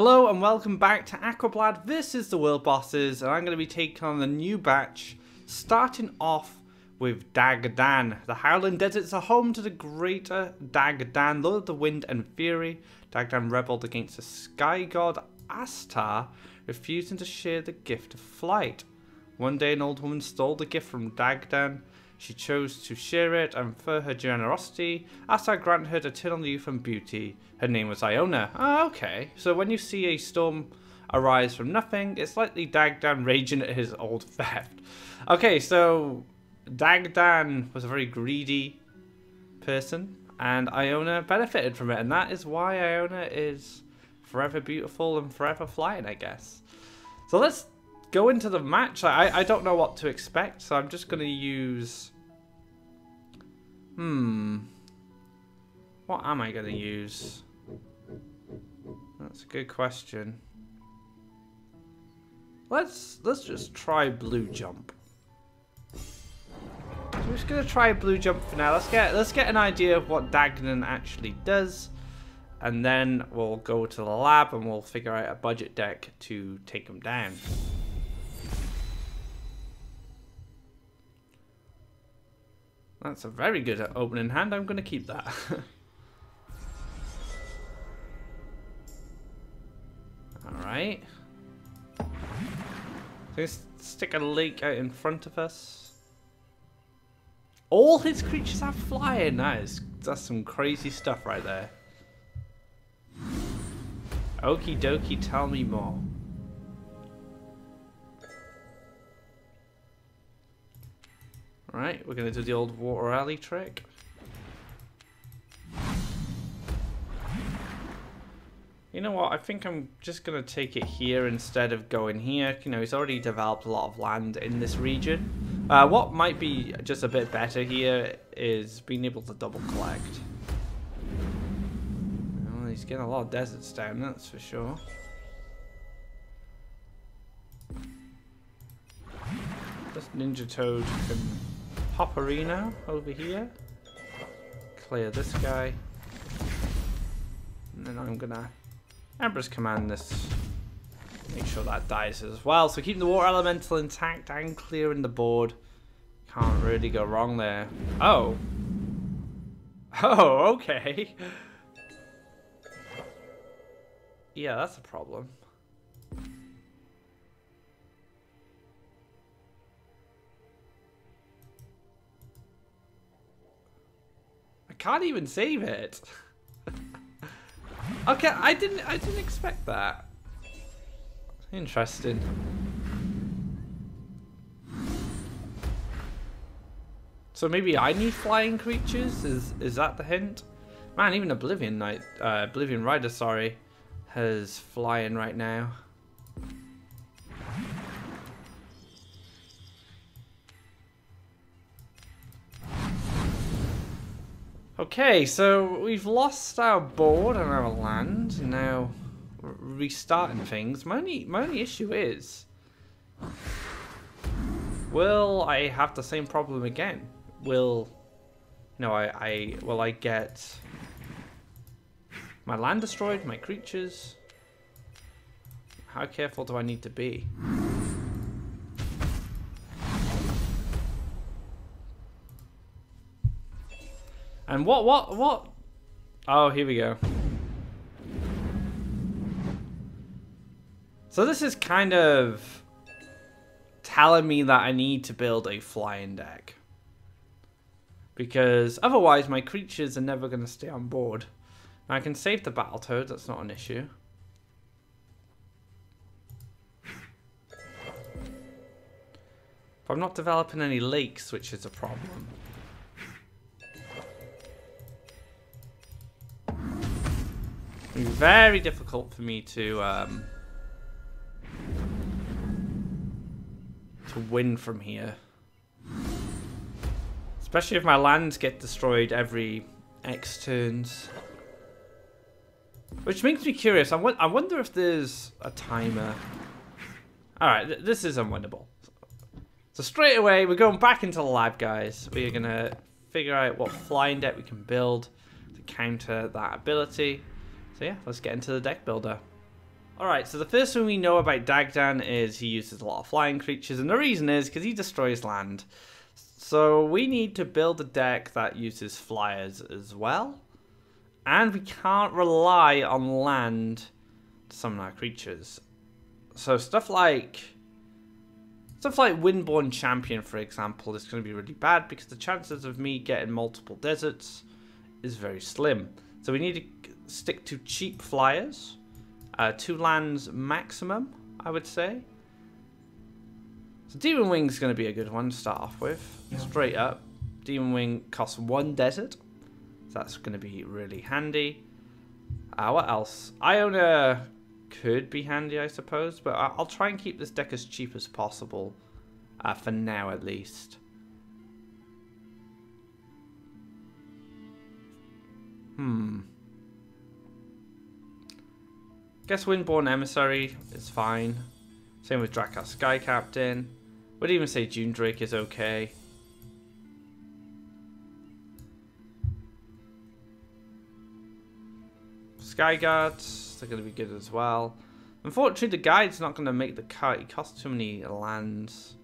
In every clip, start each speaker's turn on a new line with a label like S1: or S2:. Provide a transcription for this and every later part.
S1: Hello and welcome back to Aquablad. This is the World Bosses and I'm going to be taking on the new batch, starting off with Dagdan. The Howling Deserts are home to the greater Dagdan, Lord of the Wind and Fury. Dagdan rebelled against the sky god Astar, refusing to share the gift of flight. One day an old woman stole the gift from Dagdan. She chose to share it, and for her generosity, Astar granted her eternal youth and beauty. Her name was Iona. Ah, okay. So when you see a storm arise from nothing, it's likely Dagdan raging at his old theft. Okay, so Dagdan was a very greedy person, and Iona benefited from it, and that is why Iona is forever beautiful and forever flying, I guess. So let's go into the match. I don't know what to expect, so I'm just going to use... What am I going to use? That's a good question. Let's just try blue jump. So I'm just going to try blue jump for now. Let's get an idea of what Dagdan actually does, and then we'll go to the lab and we'll figure out a budget deck to take him down. That's a very good opening hand. I'm going to keep that. Alright. So let's stick a lake out in front of us. All his creatures have flying. That's some crazy stuff right there. Okie dokie, tell me more. Right, we're going to do the old water alley trick. You know what, I think I'm just going to take it here instead of going here. You know, he's already developed a lot of land in this region. What might be just a bit better here is being able to double collect. Well, he's getting a lot of deserts down, that's for sure. This Ninja Toad can pop arena over here. Clear this guy. And then I'm gonna Emperor's Command this. Make sure that dies as well. So keeping the water elemental intact and clearing the board. Can't really go wrong there. Oh. Oh, okay. Yeah, that's a problem. Can't even save it. Okay, I didn't expect that. Interesting. So maybe I need flying creatures? Is that the hint? Man, even Oblivion Knight, Oblivion Rider, sorry, has flying right now. Okay, so we've lost our board and our land. Now we're restarting things. My only issue is, will I have the same problem again? Will I get my land destroyed, my creatures? How careful do I need to be? And what? Oh, here we go. So this is kind of telling me that I need to build a flying deck. Because otherwise my creatures are never going to stay on board. Now I can save the Battletoad, that's not an issue. But I'm not developing any lakes, which is a problem. It's very difficult for me to win from here, especially if my lands get destroyed every X turns, which makes me curious. I wonder if there's a timer. Alright, this is unwinnable. So straight away we're going back into the lab, guys. We're gonna figure out what flying deck we can build to counter that ability. So yeah, let's get into the deck builder. Alright, so the first thing we know about Dagdan is he uses a lot of flying creatures, and the reason is because he destroys land. So we need to build a deck that uses flyers as well. And we can't rely on land to summon our creatures. So stuff like Windborn Champion, for example, is going to be really bad because the chances of me getting multiple deserts is very slim. So we need to stick to cheap flyers. 2 lands maximum, I would say. So Demon Wing's going to be a good one to start off with. Straight up. Demon Wing costs 1 desert. So that's going to be really handy. What else? Iona could be handy, I suppose. But I'll try and keep this deck as cheap as possible. For now, at least. Guess Windborn Emissary is fine. Same with Drakar Sky Captain. Would even say June Drake is okay. Sky Guards, they're going to be good as well. Unfortunately, the guide's not going to make the cut. He costs too many lands.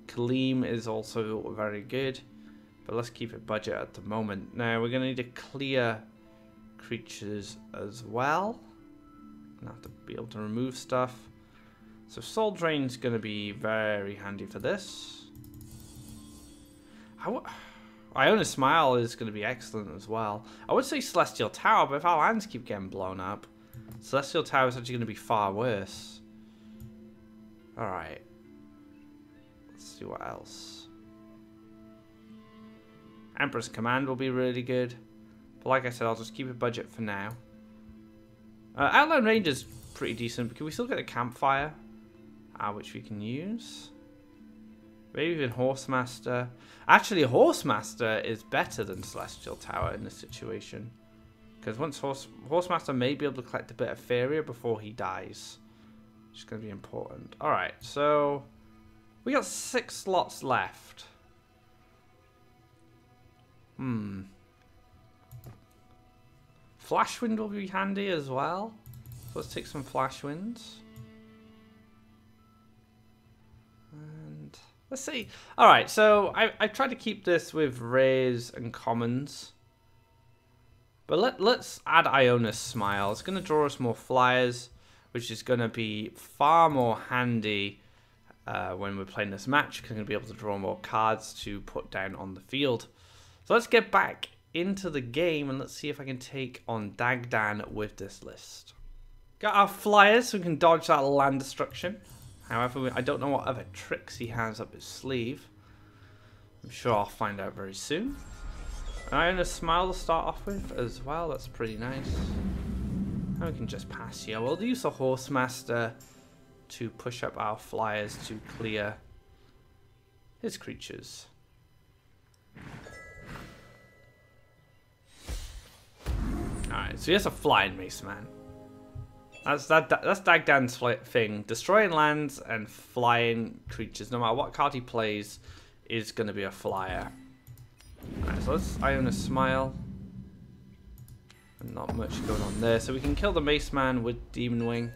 S1: Kaleem is also very good. But let's keep it budget at the moment. Now, we're going to need to clear creatures as well. Gonna have to be able to remove stuff. So Soul Drain's going to be very handy for this. Iona Smile is going to be excellent as well. I would say Celestial Tower, but if our lands keep getting blown up, Celestial Tower is actually going to be far worse. Alright. Let's see what else. Emperor's Command will be really good. But like I said, I'll just keep it budget for now. Outland Range is pretty decent. Can we still get a Campfire? Which we can use. Maybe even Horsemaster. Actually, Horsemaster is better than Celestial Tower in this situation. Because once Horsemaster may be able to collect a bit of Faeria before he dies. Which is going to be important. Alright, so we got 6 slots left. Flashwind will be handy as well. So let's take some Flashwinds. And let's see. Alright, so I tried to keep this with rares and commons. But let's add Iona's Smile. It's going to draw us more flyers, which is going to be far more handy when we're playing this match, because we're going to be able to draw more cards to put down on the field. So let's get back into the game and let's see if I can take on Dagdan with this list. Got our flyers so we can dodge that land destruction. However, I don't know what other tricks he has up his sleeve. I'm sure I'll find out very soon. And a Smile to start off with as well. That's pretty nice. And we can just pass here. We'll use the Horsemaster to push up our flyers to clear his creatures. Alright, so he has a flying Mace Man. That's Dagdan's thing. Destroying lands and flying creatures. No matter what card he plays, is going to be a flyer. Alright, so let's Iona Smile. And not much going on there. So we can kill the Mace Man with Demon Wing. And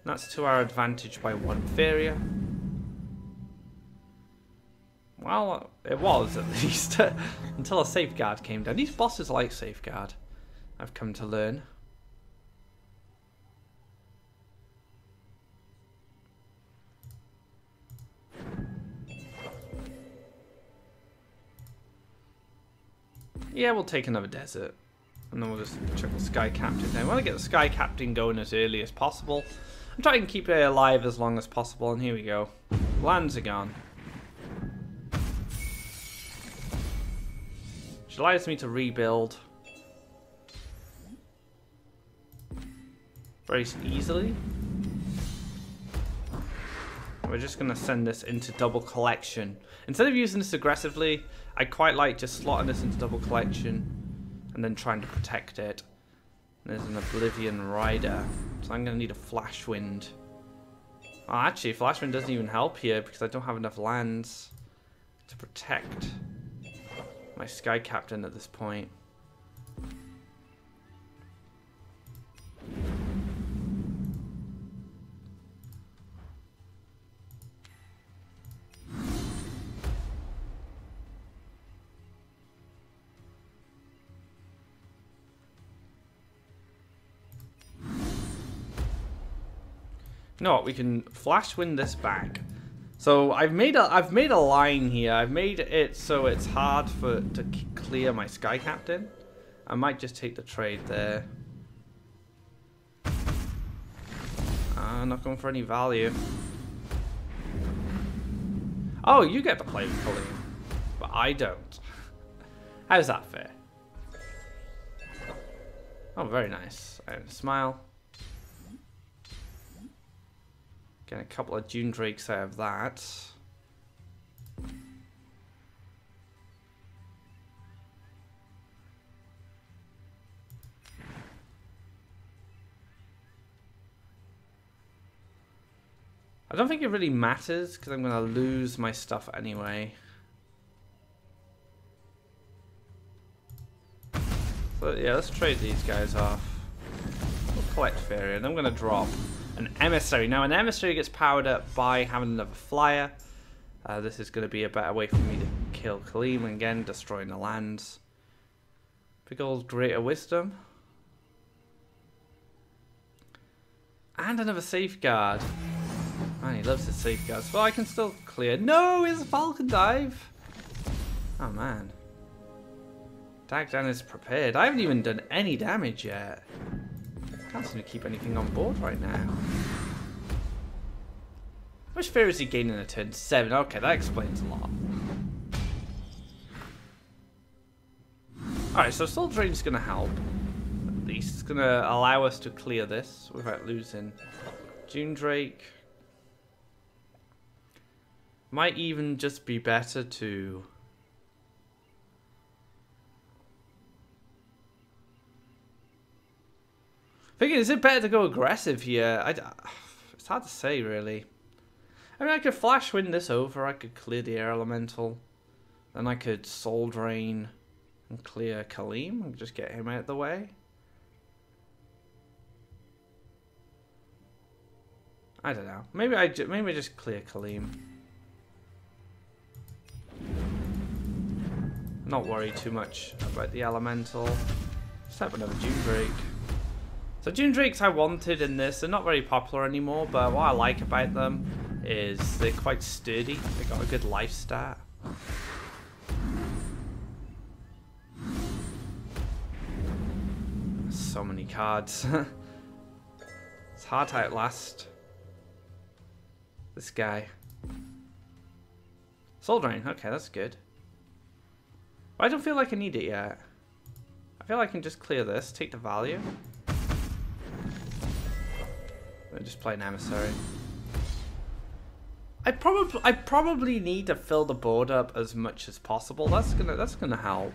S1: that's to our advantage by 1 Faeria. Well, it was at least. Until a Safeguard came down. These bosses like Safeguard, I've come to learn. Yeah, we'll take another desert. And then we'll just check the Sky Captain down. I want to get the Sky Captain going as early as possible. I'm trying to keep it alive as long as possible. And here we go. Lands are gone. Which allows me to rebuild very easily. We're just going to send this into double collection. Instead of using this aggressively, I quite like just slotting this into double collection and then trying to protect it. And there's an Oblivion Rider, so I'm going to need a Flashwind. Oh, actually, Flashwind doesn't even help here because I don't have enough lands to protect my Sky Captain at this point. No, we can flash win this back. So I've made a line here. I've made it so it's hard to clear my Sky Captain. I might just take the trade there. I'm not going for any value. Oh, you get to play with Colleen, but I don't. How's that fair? Oh, very nice. And smile. Get a couple of Dune Drakes out of that. I don't think it really matters because I'm going to lose my stuff anyway. So yeah, let's trade these guys off. We'll collect Faeria, and I'm going to drop an Emissary. Now an Emissary gets powered up by having another flyer. This is going to be a better way for me to kill Kaleem, and again destroying the lands. Big old Greater Wisdom. And another Safeguard. Man, he loves his safeguards. Well, I can still clear. No, it's a Falcon Dive. Oh, man. Dagdan is prepared. I haven't even done any damage yet. Can't seem to keep anything on board right now. How much fear is he gaining a turn? 7. Okay, that explains a lot. Alright, so Soul Drain's going to help. At least it's going to allow us to clear this without losing Dune Drake. Might even just be better to... Thinking, is it better to go aggressive here? It's hard to say, really. I mean, I could flash win this over. I could clear the air elemental. Then I could soul drain and clear Kaleem and just get him out of the way. I don't know. Maybe I just clear Kaleem. Not worry too much about the elemental. Just have another Dune Drake. So Dune Drakes I wanted in this. They're not very popular anymore, but what I like about them is they're quite sturdy. They got a good life stat. So many cards. It's hard to outlast this guy. Soul Drain. Okay, that's good. But I don't feel like I need it yet. I feel like I can just clear this, take the value. And just play an Emissary. I probably need to fill the board up as much as possible. That's gonna help.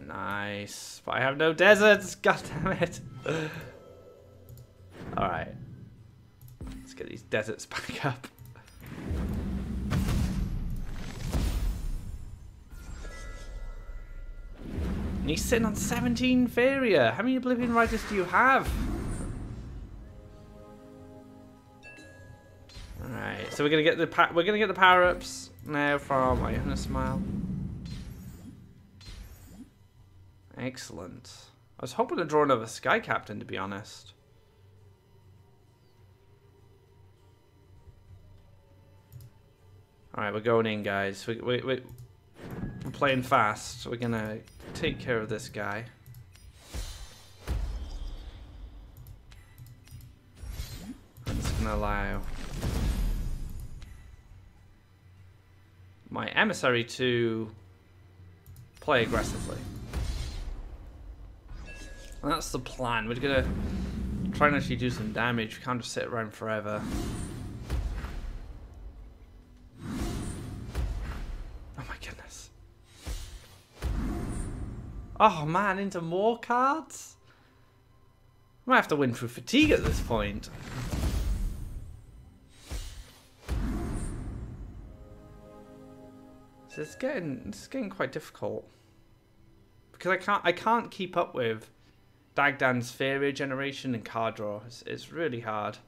S1: Nice. But I have no deserts. God damn it. Alright. Let's get these deserts back up. And he's sitting on 17 Faeria. How many Oblivion Riders do you have? Alright, so we're gonna get the power ups now from Iona Smile. Excellent. I was hoping to draw another Sky Captain, to be honest. Alright, we're going in, guys. We're playing fast. We're gonna take care of this guy. I'm just gonna allow my Emissary to play aggressively. And that's the plan. We're gonna try and actually do some damage. We can't just sit around forever. Oh my goodness. Oh man, into more cards? I might have to win through fatigue at this point. So it's getting quite difficult. Because I can't keep up with Dagdan's Faeria generation and card draw. It's really hard.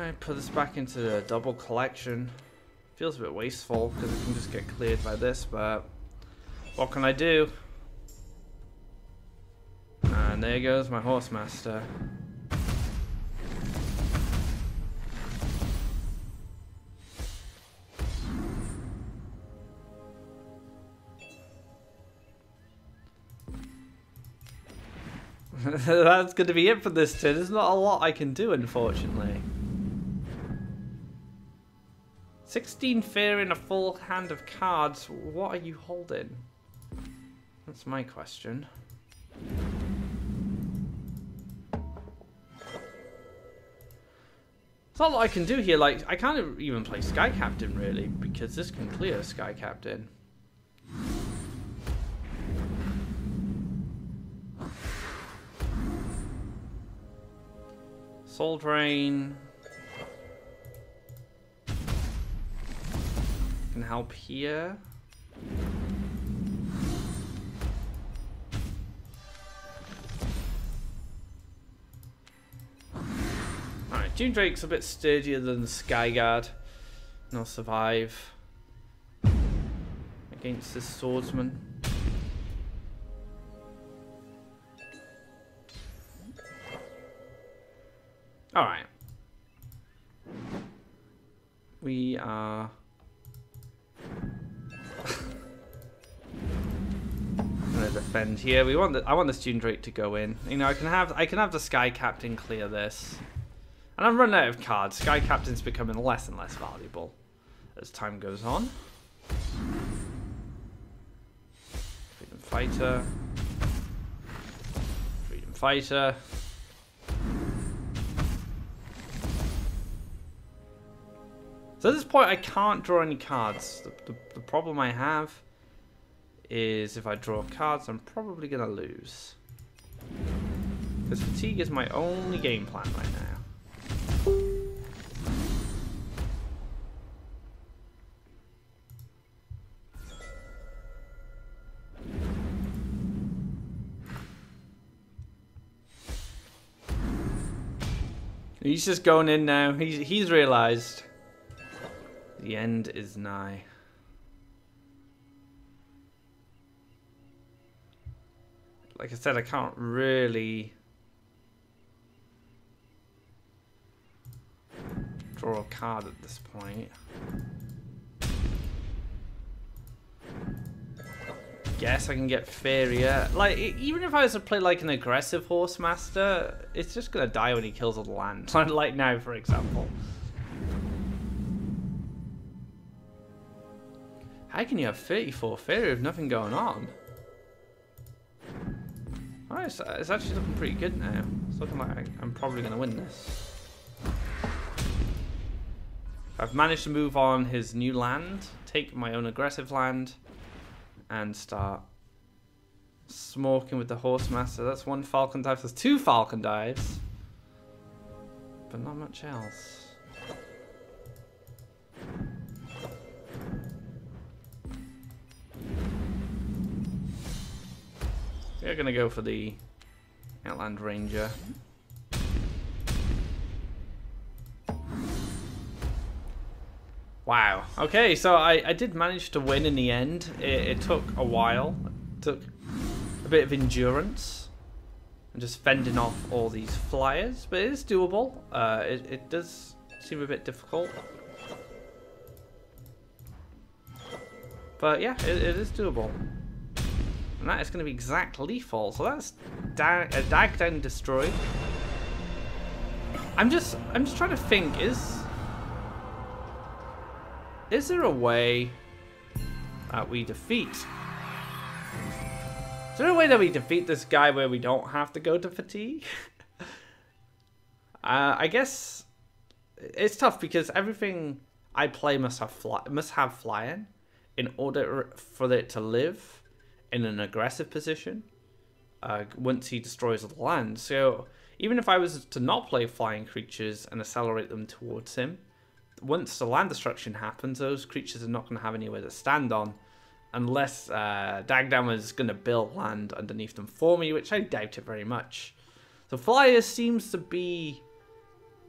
S1: Alright, put this back into the double collection. Feels a bit wasteful because it can just get cleared by this, but what can I do? And there goes my horse master. That's going to be it for this turn. There's not a lot I can do, unfortunately. 16 Faeria and a full hand of cards. What are you holding? That's my question. There's not a lot I can do here. Like, I can't even play Sky Captain, really, because this can clear Sky Captain. Soul Drain can help here. Alright, Dune Drake's a bit sturdier than the Skyguard. And I'll survive against this swordsman. Alright. We are gonna defend here. We want I want the Dune Drake to go in. You know, I can have the Sky Captain clear this. And I'm running out of cards. Sky Captain's becoming less and less valuable as time goes on. Freedom Fighter. Freedom Fighter. So at this point, I can't draw any cards. The problem I have is if I draw cards, I'm probably going to lose. Because fatigue is my only game plan right now. He's just going in now. He's realized the end is nigh. Like I said, I can't really draw a card at this point. Guess I can get Faeria. Like, even if I was to play like an aggressive horse master, it's just gonna die when he kills all the land. Like now, for example. How can you have 34 Faeria with nothing going on? Alright, so it's actually looking pretty good now. It's looking like I'm probably going to win this. I've managed to move on his new land, take my own aggressive land, and start smoking with the horse master. That's one Falcon dive. There's two Falcon dives, but not much else. We're going to go for the Outland Ranger. Wow. Okay, so I did manage to win in the end. It took a while. It took a bit of endurance. And just fending off all these flyers. But it is doable. It does seem a bit difficult. But yeah, it is doable. And that is going to be exact lethal. So that's Dagdan destroyed. I'm just trying to think, is there a way that we defeat? Is there a way that we defeat this guy where we don't have to go to fatigue? I guess it's tough because everything I play must have flying in order for it to live in an aggressive position once he destroys the land. So even if I was to not play flying creatures and accelerate them towards him, once the land destruction happens, those creatures are not going to have anywhere to stand on unless Dagdan is going to build land underneath them for me, which I doubt it very much. So flyers seems to be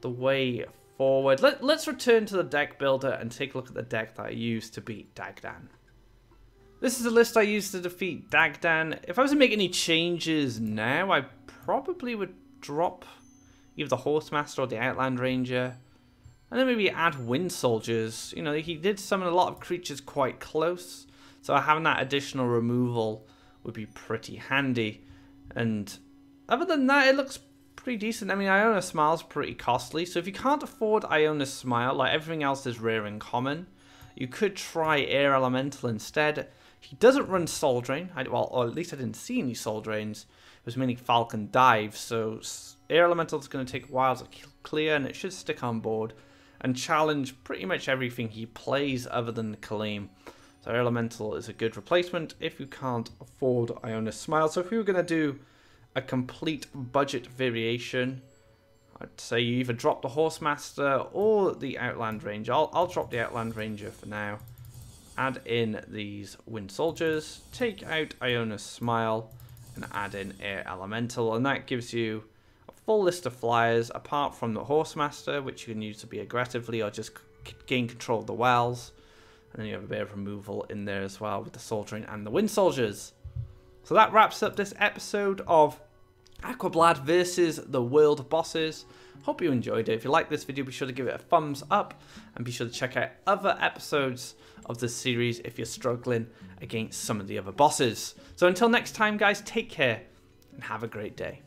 S1: the way forward. Let's return to the deck builder and take a look at the deck that I used to beat Dagdan. This is the list I used to defeat Dagdan. If I was to make any changes now, I probably would drop either the Horsemaster or the Outland Ranger. And then maybe add Wind Soldiers. You know, he did summon a lot of creatures quite close. So having that additional removal would be pretty handy. And other than that, it looks pretty decent. I mean, Iona's Smile's pretty costly. So if you can't afford Iona's Smile, like everything else is rare and common, you could try Air Elemental instead. He doesn't run Soul Drain. Well, or at least I didn't see any Soul Drains. It was mainly Falcon Dive. So Air Elemental is going to take a while to clear, and it should stick on board and challenge pretty much everything he plays other than Kaleem. So Air Elemental is a good replacement if you can't afford Iona's Smile. So if we were going to do a complete budget variation, I'd say you either drop the Horsemaster or the Outland Ranger. I'll drop the Outland Ranger for now. Add in these Wind Soldiers, take out Iona's Smile, and add in Air Elemental. And that gives you a full list of flyers, apart from the Horsemaster, which you can use to be aggressively or just gain control of the wells. And then you have a bit of removal in there as well with the Soul Drain and the Wind Soldiers. So that wraps up this episode of Aquablad versus the World Bosses. Hope you enjoyed it. If you like this video, be sure to give it a thumbs up. And be sure to check out other episodes of this series if you're struggling against some of the other bosses. So until next time, guys, take care and have a great day.